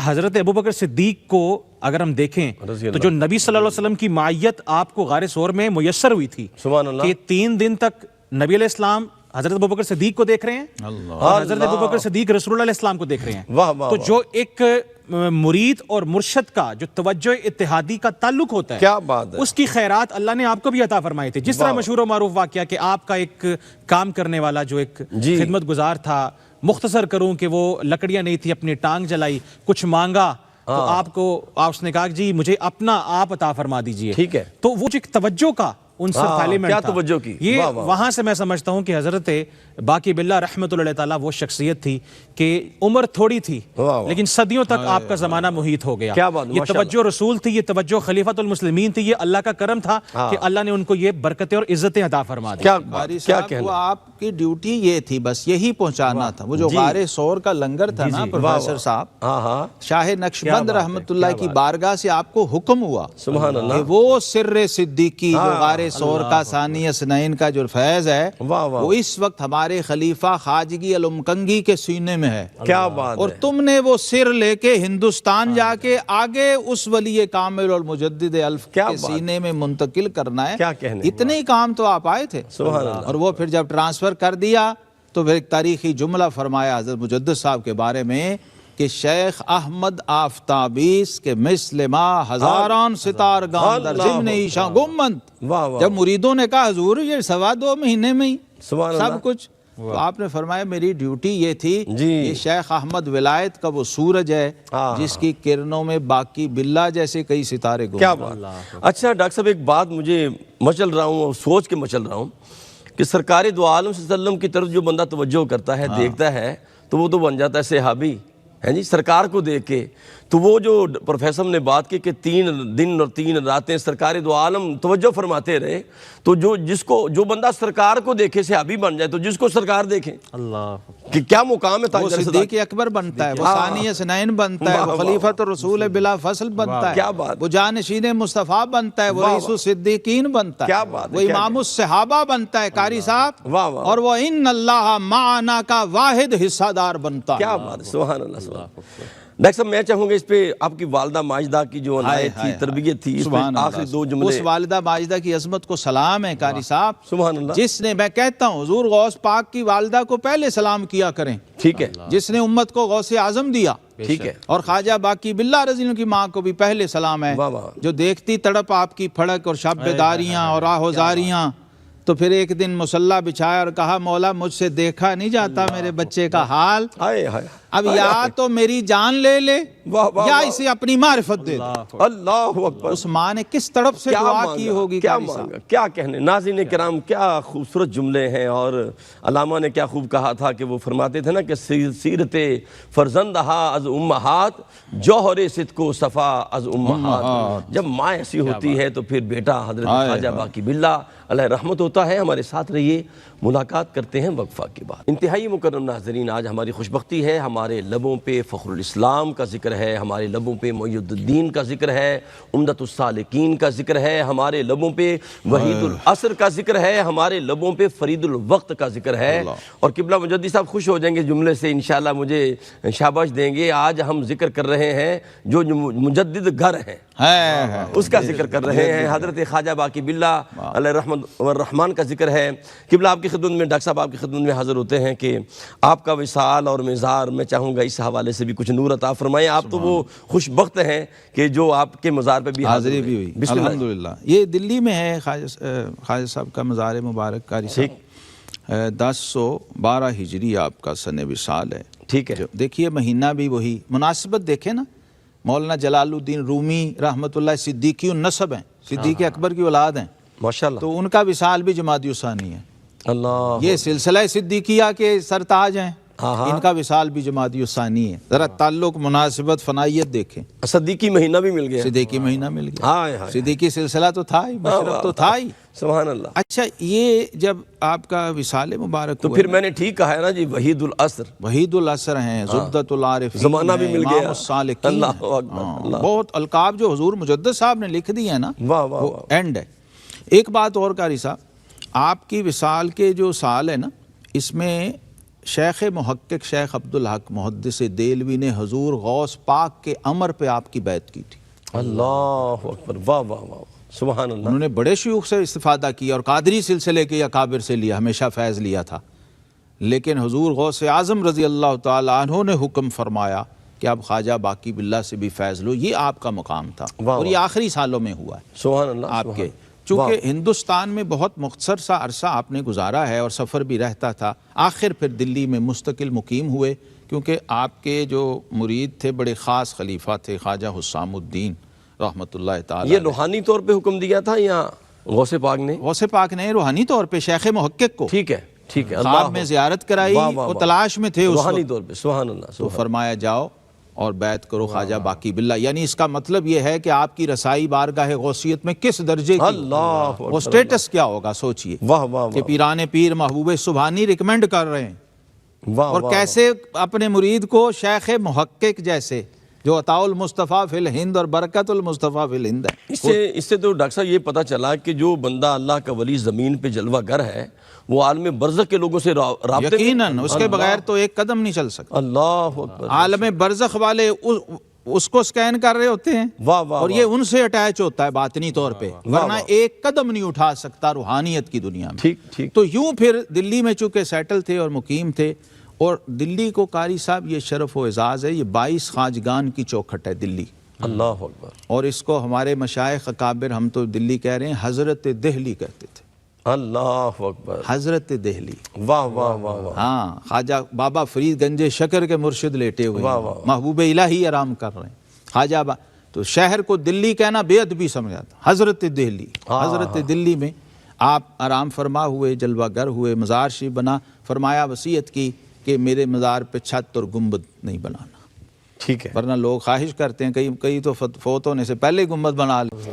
حضرت ابوبکر صدیق کو اگر ہم دیکھیں تو جو نبی صلی اللہ علیہ وسلم کی معیت آپ کو غار ثور میں میسر ہوئی تھی کہ 3 دن تک نبی علیہ السلام حضرت ابوبکر صدیق کو دیکھ رہے ہیں اور حضرت ابوبکر صدیق رسول اللہ علیہ السلام کو دیکھ رہے ہیں. تو جو ایک مرید اور مرشد کا جو توجہ اتحادی کا تعلق ہوتا ہے، کیا بات ہے، اس کی خیرات اللہ نے آپ کو بھی عطا فرمائے تھے. جس طرح مشہور و معروف واقعہ کہ آپ کا ایک کام کرنے والا جو ایک خدمت گزار تھا، مختصر کروں کہ وہ لکڑیاں نہیں تھی، اپنی ٹانگ جلائی، کچھ مانگا تو آپ نے کہا جی مجھے اپنا آپ عطا فرما دیجئے. ٹھیک ہے. تو وہ جو ایک توجہ کا عنصر ایلیمنٹ کیا تھا، توجہ کی، یہ وہاں سے میں سمجھتا ہوں کہ حضرت باقی باللہ رحمت اللہ تعالیٰ وہ شخصیت تھی کہ عمر تھوڑی تھی لیکن صدیوں تک آپ کا زمانہ محیط ہو گیا. یہ توجہ رسول تھی، یہ توجہ خلیفۃ المسلمین تھی، یہ اللہ کا کرم تھا کہ اللہ نے ان کو یہ برکتیں اور عزتیں عطا فرما دی. کیا کہنا، آپ کی ڈیوٹی یہ تھی، بس یہی پہنچانا تھا. وہ جو غار ثور کا لنگر تھا نا پروفیسر صاحب، شاہ نقشبند رحمت اللہ کی بارگاہ سے آپ کو حکم ہوا کہ وہ سر صدیقی جو غار ثور کا ثانی اثنین کا جو فیض ہے وہ اس وقت ہمارے خلیفہ خواجگی علمکنگی کے سینے میں ہے. کیا بات. اور تم نے وہ سر لے کے ہندوستان جا کے آگے اس ولی کامل اور مجدد الف کے سینے میں منتقل کرنا ہے. اتنے ہی کام تو آپ آئے تھے. اور وہ پھر جب ٹرانسفر کر دیا تو پھر ایک تاریخی جملہ فرمایا حضرت مجدد صاحب کے بارے میں کہ شیخ احمد آفتابیس کے مثل ما ہزاران ستارگان در ضمن ایشاں گمند. جب مریدوں نے کہا حضور یہ 2.25 مہینے میں ہی سب کچھ، تو آپ نے فرمایا میری ڈیوٹی یہ تھی کہ شیخ احمد ولایت کا وہ سورج ہے جس کی کرنوں میں باقی باللہ جیسے کئی ستارے گم. کیا بات. اچھا ڈاکٹر صاحب ایک بات مجھے مچل رہا ہوں اور سوچ کے مچل رہا ہوں کہ سرکار دو عالم صلی اللہ علیہ وسلم کی طرف جو بندہ توجہ کرتا ہے، دیکھتا ہے، تو وہ تو بن جاتا ہے صحابی ہے جی. سرکار کو دیکھ کے تو وہ جو پروفیسر نے بات کی کہ 3 دن اور 3 راتیں سرکار دو عالم توجہ فرماتے رہے، تو جو بندہ سرکار کو دیکھے صحابی بن جائے، تو جس کو سرکار دیکھے اللہ کہ کیا مقام ہے. وہ صدیق اکبر بنتا ہے، وہ ثانی اثنین بنتا ہے، وہ خلیفۃ الرسول بلا فصل بنتا ہے، کیا بات. وہ جانشین مصطفیٰ بنتا ہے، وہ رئیس الصدیقین بنتا ہے، کیا بات. وہ امام الصحابہ بنتا ہے قاری صاحب، اور وہ ان اللہ معنا کا واحد حصہ دار بنتا ہے. کیا بات. سبحان اللہ. ڈاکٹر صاحب میں چاہوں گا اس پہ آپ کی والدہ ماجدہ کی جو عنایت تھی، تربیت تھی، اس پہ آخری 2 جملے. اس والدہ ماجدہ کی عظمت کو سلام ہے قاری صاحب. سبحان اللہ. جس نے، میں کہتا ہوں حضور غوث پاک کی والدہ کو پہلے سلام کیا کریں. ٹھیک ہے. جس نے امت کو غوث اعظم دیا. ٹھیک ہے. اور خواجہ باقی باللہ رضی اللہ کی ماں کو بھی پہلے سلام ہے، جو دیکھتی تڑپ آپ کی پھڑک اور شب بیداریاں اور آہوزاریاں. تو پھر ایک دن مصلی بچھایا اور کہا مولا مجھ سے دیکھا نہیں جاتا میرے بچے کا حال، اب یا تو میری جان لے لے یا اسے اپنی معرفت دے دے. اللہ اکبر. اس ماں نے کس طرف سے دعا کی ہوگی. کیا کہنے. ناظرین کرام کیا خوبصورت جملے ہیں. اور علامہ نے کیا خوب کہا تھا کہ وہ فرماتے تھے نا کہ سیرت فرزندہا از امہات جوہر صدق و صفا از امہات. جب ماں ایسی ہوتی ہے تو پھر بیٹا حضرت خواجہ باقی باللہ علیہ رحمت ہوتا ہے. ہمارے ساتھ رہیے، ملاقات کرتے ہیں وقفہ کے بعد. انتہائی مکرم ناظرین، آج ہماری خوش بختی ہے، ہمارے لبوں پہ فخر الاسلام کا ذکر ہے، ہمارے لبوں پہ معید الدین کا ذکر ہے، عمدۃ السالکین کا ذکر ہے، ہمارے لبوں پہ وحید العصر کا ذکر ہے، ہمارے لبوں پہ فرید الوقت کا ذکر ہے. اور قبلہ مجدد صاحب خوش ہو جائیں گے جملے سے، انشاءاللہ مجھے شاباش دیں گے. آج ہم ذکر کر رہے ہیں جو مجدد گھر ہیں اس کا ذکر کر رہے ہیں. حضرت خواجہ باقی باللہ علیہ رحمت الرحمن کا ذکر ہے. قبلہ آپ کی خدمت میں، ڈاکٹر صاحب آپ کی خدمت میں حاضر ہوتے ہیں کہ آپ کا وصال اور مزار، میں چاہوں گا اس حوالے سے بھی کچھ نور عطا فرمائیں. آپ تو وہ خوش بخت ہیں کہ جو آپ کے مزار پہ بھی حاضری بھی ہوئی. الحمدللہ. یہ دلی میں ہے خواجہ صاحب کا مزار مبارک قاری صاحب. 1012 ہجری آپ کا سن وصال ہے. ٹھیک ہے. دیکھیے مہینہ بھی وہی، مناسبت دیکھیں نا. مولانا جلال الدین رومی رحمت اللہ صدیقی النسب ہیں، صدیق اکبر کی اولاد ہیں ماشاءاللہ. تو ان کا وصال بھی جمادی الثانی ہے. اللہ. یہ سلسلہ صدیقیہ کے سرتاج ہیں. ان کا وصال بھی جمادی الثانی ہے. ذرا تعلق، مناسبت، فنائیت دیکھیں. صدیقی مہینہ بھی مل گیا. صدیقی مہینہ مل گیا. ہائے ہائے صدیقی سلسلہ تو تھا ہی، مشرف تو تھا ہی. سبحان اللہ. اچھا، یہ جب آپ کا وصال مبارک تو ہوا، پھر میں نے ٹھیک کہا ہے نا جی، وحید العصر، وحید العصر ہیں، زبدۃ العارفین، زمانہ بھی مل گیا. امام الصالحین. اللہ اکبر. بہت القاب جو حضور مجدد صاحب نے لکھ دی ہیں نا، واہ واہ وہ واہ. اینڈ ہے. ایک بات اور قاری صاحب، آپ کی وصال کے جو سال ہے نا، اس میں شیخ محقق شیخ عبدالحق محدث دہلوی نے حضور غوث پاک کے امر پہ آپ کی بیعت کی تھی. اللہ اکبر. واہ واہ واہ. سبحان اللہ. انہوں نے بڑے شیوخ سے استفادہ کیا اور قادری سلسلے کے اکابر سے لیا، ہمیشہ فیض لیا تھا. لیکن حضور غوث اعظم رضی اللہ تعالیٰ عنہ نے حکم فرمایا کہ آپ خواجہ باقی باللہ سے بھی فیض لو. یہ آپ کا مقام تھا اور یہ آخری سالوں میں ہوا ہے سبحان اللہ. آپ کے. چونکہ ہندوستان میں بہت مختصر سا عرصہ آپ نے گزارا ہے اور سفر بھی رہتا تھا، آخر پھر دلی میں مستقل مقیم ہوئے، کیونکہ آپ کے جو مرید تھے بڑے خاص خلیفہ تھے خواجہ حسام الدین رحمۃ اللہ تعالی. یہ روحانی طور پہ حکم دیا تھا یا غوث پاک نے؟ غوث پاک نے روحانی طور پہ شیخ محقق کو ٹھیک ہے ٹھیک ہے. خواب میں زیارت کرائی، واہ واہ وہ واہ. تلاش میں تھے اس روحانی وقت، طور پہ. سبحان اللہ. تو فرمایا جاؤ اور بیعت کرو خواجہ باقی باللہ. یعنی اس کا مطلب یہ ہے کہ آپ کی رسائی بارگاہ غوثیت میں کس درجے کی، اللہ وہ سٹیٹس کیا ہوگا سوچئے. واہ واہ کہ واہ. پیران پیر محبوب سبحانی ریکمینڈ کر رہے ہیں، واہ اور واہ. کیسے اپنے مرید کو شیخ محقق جیسے جو عطاء المصطفیٰ فی الہند اور برکت المصطفیٰ فی الہند ہے. اس سے تو ڈاکٹر صاحب یہ پتہ چلا کہ جو بندہ اللہ کا ولی زمین پہ جلوہ گر ہے وہ عالم برزخ کے لوگوں سے رابطے. یقیناً اس کے بغیر تو ایک قدم نہیں چل سکتا. اللہ اکبر. عالم برزخ والے اس کو سکین کر رہے ہوتے ہیں واہ واہ. اور یہ ان سے اٹیچ ہوتا ہے باطنی طور پہ، ورنہ ایک قدم نہیں اٹھا سکتا روحانیت کی دنیا میں. ٹھیک ٹھیک. تو یوں پھر دلی میں چونکہ سیٹل تھے اور مقیم تھے، اور دلی کو قاری صاحب یہ شرف و اعزاز ہے، یہ 22 خواجگان کی چوکھٹ ہے دلی. اللہ اکبر. اور اس کو ہمارے مشائخ اکابر، ہم تو دلی کہہ رہے ہیں، حضرت دہلی کہتے تھے. اللہ اکبر. حضرت دہلی. واہ واہ واہ واہ. ہاں، خواجہ بابا فرید گنج شکر کے مرشد لیٹے ہوئے واہ ہیں، واہ. محبوب الہی آرام کر رہے ہیں. خواجہ تو شہر کو دلی کہنا بے ادبی سمجھا تھا. حضرت دہلی، حضرت دلی میں آپ آرام فرما ہوئے، جلوہ گر ہوئے، مزار شریف بنا. فرمایا، وصیت کی کہ میرے مزار پہ چھت اور گنبد نہیں بنانا. ٹھیک ہے. ورنہ لوگ خواہش کرتے ہیں، کئی تو فوت ہونے سے پہلے گنبد بنا لے.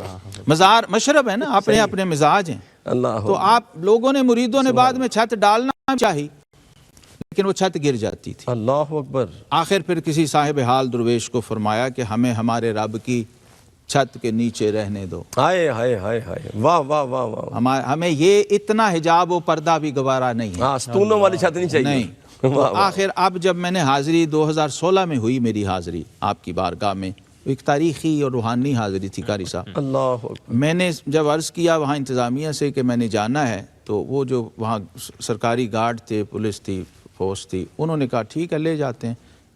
مزار مشرب ہے نا، اپنے اپنے مزاج ہیں. اللہ تو آپ لوگوں نے، مریدوں نے بعد میں چھت ڈالنا چاہی، لیکن وہ چھت گر جاتی تھی. اللہ اکبر. آخر پھر کسی صاحب حال درویش کو فرمایا کہ ہمیں ہمارے رب کی چھت کے نیچے رہنے دو. ہائے ہائے ہائے ہائے. واہ واہ واہ واہ. ہمیں یہ اتنا حجاب و پردہ بھی گوارا نہیں ہے. ہاں، ستونوں والی چھت نہیں چاہیے. نہیں. تو آخر اب جب میں نے حاضری 2016 میں ہوئی، میری حاضری آپ کی بارگاہ میں، ایک تاریخی اور روحانی حاضری تھی قاری صاحب. اللہ اکبر. میں نے جب عرض کیا وہاں انتظامیہ سے کہ میں نے جانا ہے، تو وہ جو وہاں سرکاری گارڈ تھے، پولیس تھی، فورس تھی، انہوں نے کہا ٹھیک ہے لے جاتے ہیں.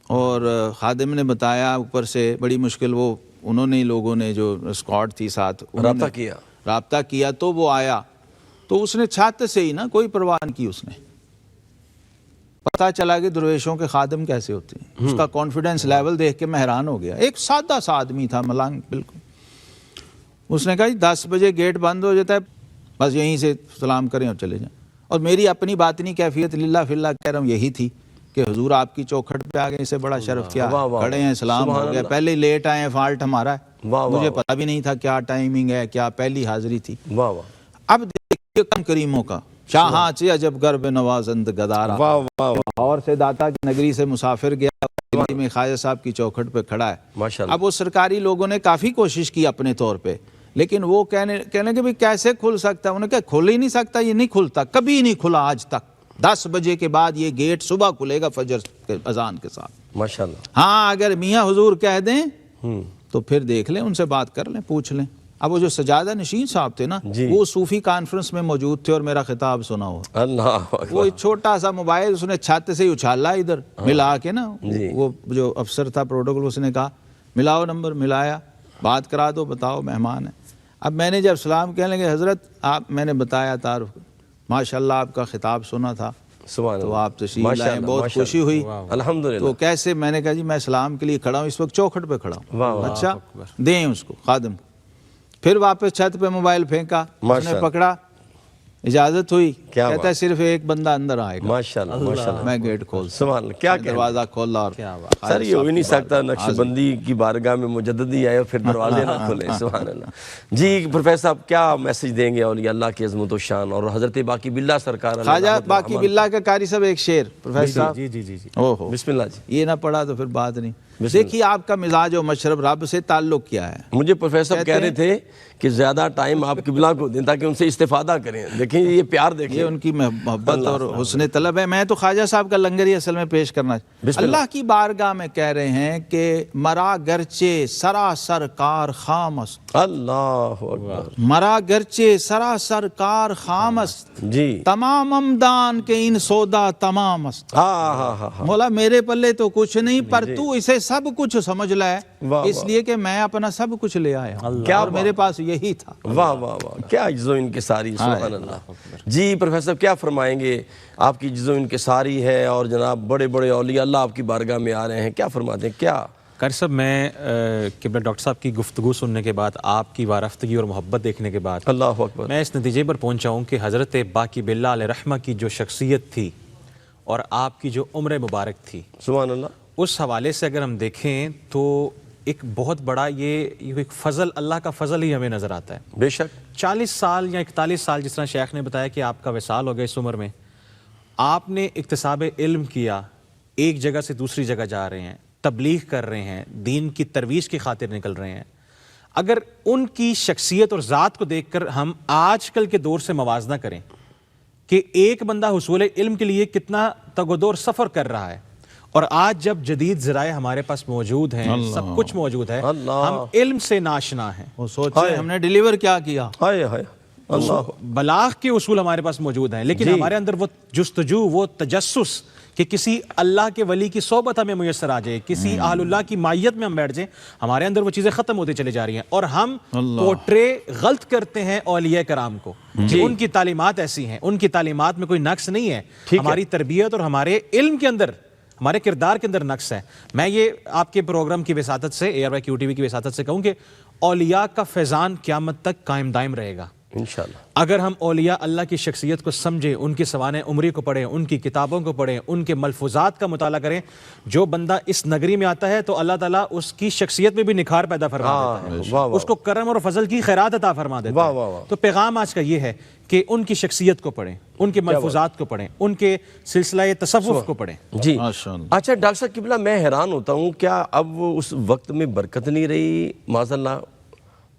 اور خادم نے بتایا اوپر سے بڑی مشکل، وہ انہوں نے لوگوں نے جو اسکواڈ تھی ساتھ رابطہ کیا تو وہ آیا. تو اس نے چھت سے ہی نا کوئی پرواہ نہیں کی. اس نے پتہ چلا کہ درویشوں کے خادم کیسے ہوتے ہیں. اس کا کانفیڈنس لیول دیکھ کے میں حیران ہو گیا. ایک سادہ سا آدمی تھا، ملنگ بالکل. اس نے کہا 10 بجے گیٹ بند ہو جاتا ہے، بس یہیں سے سلام کریں اور چلے جائیں. اور میری اپنی باطنی کیفیت للہ فی اللہ کہہ رہا ہوں یہی تھی کہ حضور آپ کی چوکھٹ پہ آ گئے، اسے بڑا شرف کیا، کھڑے ہیں، سلام ہو گیا. پہلے لیٹ آئے ہیں، فالٹ ہمارا ہے، مجھے پتہ بھی نہیں تھا کیا ٹائمنگ ہے، کیا پہلی حاضری تھی. اب دیکھیے کم کریموں کا شاہاں چے عجب گرب نوازند گدارا. اور سے داتا کی نگری سے مسافر گیا، دلی میں خواجہ صاحب کی چوکھٹ پہ کھڑا ہے. اب وہ سرکاری لوگوں نے کافی کوشش کی اپنے طور پہ، لیکن وہ کہنے کہ بھی کیسے کھل سکتا ہے. انہوں نے کہا کھل ہی نہیں سکتا، یہ نہیں کھلتا، کبھی نہیں کھلا آج تک. 10 بجے کے بعد یہ گیٹ صبح کھلے گا فجر کے اذان کے ساتھ. ماشاءاللہ. ہاں اگر میاں حضور کہہ دیں تو پھر دیکھ لیں، ان سے بات کر لیں، پوچھ لیں. اب وہ جو سجادہ نشین صاحب تھے نا، وہ صوفی کانفرنس میں موجود تھے اور میرا خطاب سنا ہوا. اللہ وہ چھوٹا سا موبائل اس نے چھت سے ہی اچھالا ادھر ملا کے نا. وہ جو افسر تھا پروٹوکول، اس نے کہا ملاؤ نمبر، ملایا، بات کرا دو، بتاؤ مہمان ہے. اب میں نے جب سلام کہنے لگے حضرت آپ، میں نے بتایا تعارف، ماشاءاللہ آپ کا خطاب سنا تھا تو آپ تشریف لائے، بہت خوشی ہوئی الحمدللہ. تو کیسے؟ میں نے کہا جی میں سلام کے لیے کھڑا ہوں، اس وقت چوکھٹ پہ کھڑا ہوں. اچھا دیں اس کو خادم. پھر واپس چھت پہ موبائل پھینکا، اس نے پکڑا، اجازت ہوئی کیا کہتا ہے صرف ایک بندہ اندر آئے گا، ماشاءاللہ ماشاءاللہ، میں گیٹ کھولتا سبحان اللہ، کیا کہنا دروازہ کھولا اور سر یہ ہو ہی نہیں سکتا نقش بندی کی بارگاہ میں مجددی آئے اور پھر دروازے نہ کھولیں، سبحان اللہ۔ جی پروفیسر صاحب کیا میسج دیں گے اولیاء اللہ کی عظمت و شان اور حضرت باقی باللہ سرکار خواجہ باقی باللہ کا قاری صاحب ایک شعر پروفیسر صاحب، جی جی جی جی اوہو بسم اللہ جی۔ یہ نہ پڑھا تو پھر بات نہیں۔ دیکھیے آپ کا مزاج و مشرب رب سے تعلق کیا ہے؟ مجھے پروفیسر صاحب کہہ رہے تھے کہ زیادہ ٹائم آپ قبلہ کو دیں تاکہ ان سے استفادہ کریں، دیکھیں یہ پیار دیکھیں، یہ ان کی محبت اور حسن طلب ہے۔ میں تو خواجہ صاحب کا لنگر ہی اصل میں پیش کرنا اللہ کی بارگاہ میں کہہ رہے ہیں کہ مرا گرچے سراسر کار خامست، اللہ اکبر، مرا گرچے سراسر کار خامست، جی تمام امدان کے ان سودا تمام است۔ ہاں ہاں ہاں ہاں، مولا میرے پلے تو کچھ نہیں پر تو اسے سب کچھ سمجھ لے، واہ اس لیے کہ میں اپنا سب کچھ لے آیا کیا اور میرے پاس یہی تھا۔ واہ واہ واہ، کیا جزو ان کے ساری، سبحان اللہ۔ جی پروفیسر صاحب کیا فرمائیں گے؟ آپ کی جزو ان کے ساری ہے اور جناب بڑے بڑے اولیاء اللہ آپ کی بارگاہ میں آ رہے ہیں، کیا فرماتے ہیں؟ کیا قاری صاحب میں قبلہ ڈاکٹر صاحب کی گفتگو سننے کے بعد، آپ کی وارفتگی اور محبت دیکھنے کے بعد اللہ اکبر، میں اس نتیجے پر پہنچا ہوں کہ حضرت باقی باللہ علیہ رحمہ کی جو شخصیت تھی اور آپ کی جو عمر مبارک تھی، سبحان اللہ، اس حوالے سے اگر ہم دیکھیں تو ایک بہت بڑا یہ ایک فضل، اللہ کا فضل ہی ہمیں نظر آتا ہے۔ بے شک 40 سال یا 41 سال جس طرح شیخ نے بتایا کہ آپ کا وصال ہو گیا اس عمر میں، آپ نے اکتساب علم کیا، ایک جگہ سے دوسری جگہ جا رہے ہیں، تبلیغ کر رہے ہیں، دین کی ترویج کی خاطر نکل رہے ہیں۔ اگر ان کی شخصیت اور ذات کو دیکھ کر ہم آج کل کے دور سے موازنہ کریں کہ ایک بندہ حصول علم کے لیے کتنا تگودور سفر کر رہا ہے، اور آج جب جدید ذرائع ہمارے پاس موجود ہیں، سب کچھ موجود ہے، ہم علم سے ناشنا ہیں، وہ سوچے ہم نے ڈیلیور کیا کیا، ہائے ہائے اللہ، بلاغ کے اصول ہمارے پاس موجود ہیں، لیکن ہمارے اندر وہ جستجو، وہ تجسس کہ کسی اللہ کے ولی کی صحبت ہمیں میسر آ جائے، کسی اہل اللہ کی مائیت میں ہم بیٹھ جائیں، ہمارے اندر وہ چیزیں ختم ہوتے چلے جا رہی ہیں، اور ہم پورٹرے غلط کرتے ہیں اولیاء کرام کو کہ ان کی تعلیمات ایسی ہیں، ان کی تعلیمات میں کوئی نقص نہیں ہے، ہماری تربیت اور ہمارے علم کے اندر، ہمارے کردار کے اندر نقص ہے۔ میں یہ آپ کے پروگرام کی وساطت سے، A R Y Q T V کی وساطت سے کہوں کہ اولیاء کا فیضان قیامت تک قائم دائم رہے گا انشاءاللہ۔ اگر ہم اولیاء اللہ کی شخصیت کو سمجھیں، ان کی سوانح عمری کو پڑھیں، ان کی کتابوں کو پڑھیں، ان کے ملفوظات کا مطالعہ کریں، جو بندہ اس نگری میں آتا ہے تو اللہ تعالیٰ اس کی شخصیت میں بھی نکھار پیدا فرما دیتا ہے، اس کو کرم اور فضل کی خیرات عطا فرما دیتا ہے۔ تو پیغام آج کا یہ ہے کہ ان کی شخصیت کو پڑھیں، ان کے ملفوظات کو پڑھیں، ان کے سلسلہ تصوف کو پڑھیں۔ جی اچھا ڈاکٹر صاحب قبلہ، میں حیران ہوتا ہوں کیا اب اس وقت میں برکت نہیں رہی؟ معاذ اللہ،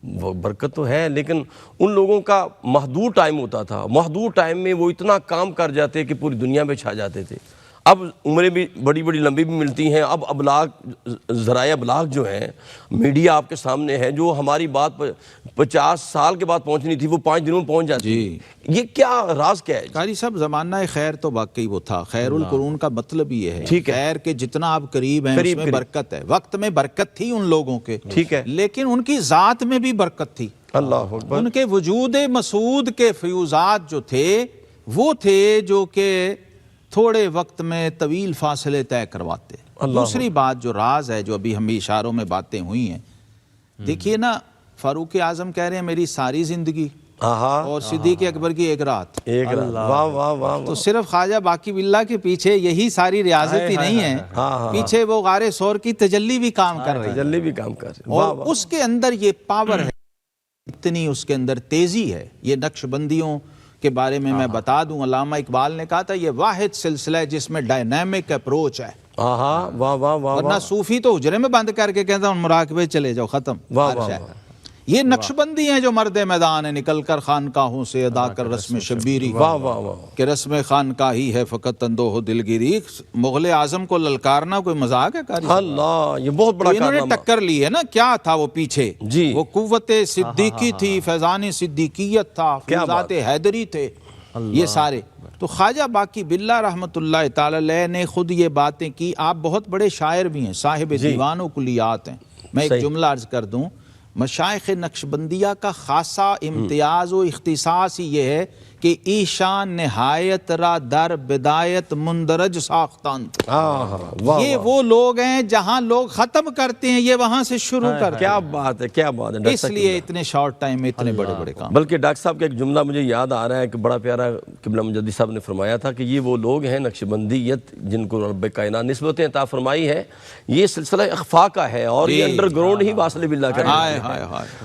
وہ برکت تو ہے لیکن ان لوگوں کا محدود ٹائم ہوتا تھا، محدود ٹائم میں وہ اتنا کام کر جاتے کہ پوری دنیا میں چھا جاتے تھے۔ اب عمریں بھی بڑی بڑی لمبی بھی ملتی ہیں، اب ابلاغ، ذرائع ابلاغ جو ہیں، میڈیا آپ کے سامنے ہے، جو ہماری بات 50 سال کے بعد پہنچنی تھی وہ 5 دنوں میں پہنچ جاتی ہے۔ یہ کیا راز کیا ہے؟ قاری صاحب زمانہ خیر تو واقعی وہ تھا، خیر القرون کا مطلب یہ ہے خیر کے جتنا آپ قریب ہیں اس میں برکت ہے، وقت میں برکت تھی ان لوگوں کے، ٹھیک ہے، لیکن ان کی ذات میں بھی برکت تھی۔ اللہ اکبر، ان کے وجود مسعود کے فیوزات جو تھے وہ تھے جو کہ تھوڑے وقت میں طویل فاصلے طے کرواتے۔ دوسری بات جو راز ہے، جو ابھی ہم اشاروں میں باتیں ہوئی ہیں، دیکھیے نا، فاروق اعظم کہہ رہے ہیں میری ساری زندگی اور صدیق اکبر کی ایک رات، واہ واہ واہ، تو صرف خواجہ باقی باللہ کے پیچھے یہی ساری ریاضت ہی نہیں ہے، پیچھے وہ غار ثور کی تجلی بھی کام کر رہی ہے، تجلی بھی کام کر رہی ہے، اور اس کے اندر یہ پاور ہے، اتنی اس کے اندر تیزی ہے۔ یہ نقش بندیوں کے بارے میں بتا دوں، علامہ اقبال نے کہا تھا یہ واحد سلسلہ ہے جس میں ڈائنامک اپروچ ہے، واہ واہ واہ، ورنہ صوفی تو حجرے میں بند کر کے کہتا ہوں مراقبے چلے جاؤ، ختم۔ یہ نقش بندی ہیں جو مرد میدان ہے، نکل کر خانقاہوں سے ادا کر رسم شبیری، کہ رسم خانقاہی ہے فقط اندوہ دلگیری۔ مغل اعظم کو للکارنا کوئی مذاق ہے قاری؟ اللہ، یہ بہت بڑا انہوں نے ٹکر لی ہے نا، کیا تھا وہ پیچھے؟ جی، وہ قوت صدیقی تھی، فیضان صدیقیت تھا، فیضات حیدری تھے، یہ سارے۔ تو خواجہ باقی باللہ رحمۃ اللہ تعالی علیہ نے خود یہ باتیں کی۔ آپ بہت بڑے شاعر بھی ہیں، صاحب دیوان و کلیات ہیں۔ میں ایک جملہ عرض کر دوں، مشائخ نقشبندیہ کا خاصہ امتیاز و اختصاص ہی یہ ہے کہ ایشان نہایت را در بدایت مندرج ساختان تھے. یہ وہ لوگ ہیں جہاں لوگ ختم کرتے ہیں، یہ وہاں سے شروع کرتے ہیں. کیا بات ہے، کیا بات ہے. اس لیے اتنے شارٹ ٹائم میں اتنے بڑے بڑے کام. بلکہ ڈاکٹر صاحب کا ایک جملہ مجھے یاد آ رہا ہے کہ بڑا پیارا قبلہ مجدد صاحب نے فرمایا تھا کہ یہ وہ لوگ ہیں نقشبندیت جن کو رب کائنات نسبت عطا فرمائی ہے، یہ سلسلہ اخفا کا ہے اور یہ انڈر گراؤنڈ ہی واصل باللہ کرنا ہے.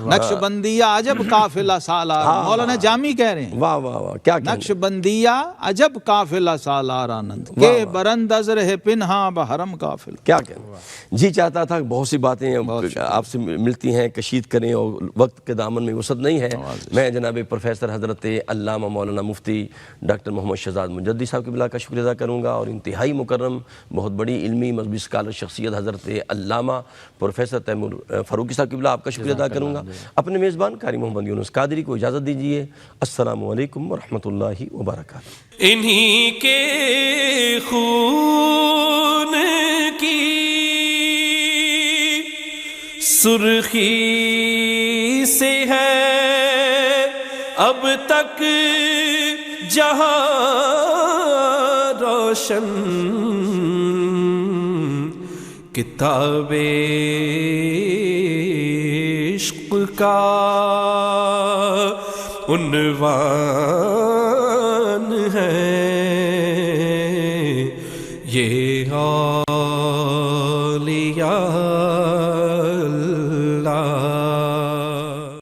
نقش بندیہ عجب قافلہ سالار، مولانا جامی کہہ رہے ہیں واہ واہ واہ کیا نقش بندیہ عجب قافلہ سالار آنند کہ برند از رہ پنہاں بحرم قافلہ. کیا کہنا. جی چاہتا تھا بہت سی باتیں آپ سے ملتی ہیں، کشید کریں اور وقت کے دامن میں وسعت نہیں ہے. میں جناب پروفیسر حضرت علامہ مولانا مفتی ڈاکٹر محمد شہزاد مجدی صاحب قبلہ کا شکریہ ادا کروں گا، اور انتہائی مکرم بہت بڑی علمی مذہبی اسکالر شخصیت حضرت علامہ پروفیسر تیمور فاروقی صاحب قبلہ آپ کا شکریہ ادا کروں گا. اپنے میزبان قاری محمد یونس قادری کو اجازت دیجیے. السلام علیکم ورحمۃ اللہ وبرکاتہ. انہی کے خون کی سرخی سے ہے اب تک جہاں روشن، کتاب عشق کا عنوان ہے یہ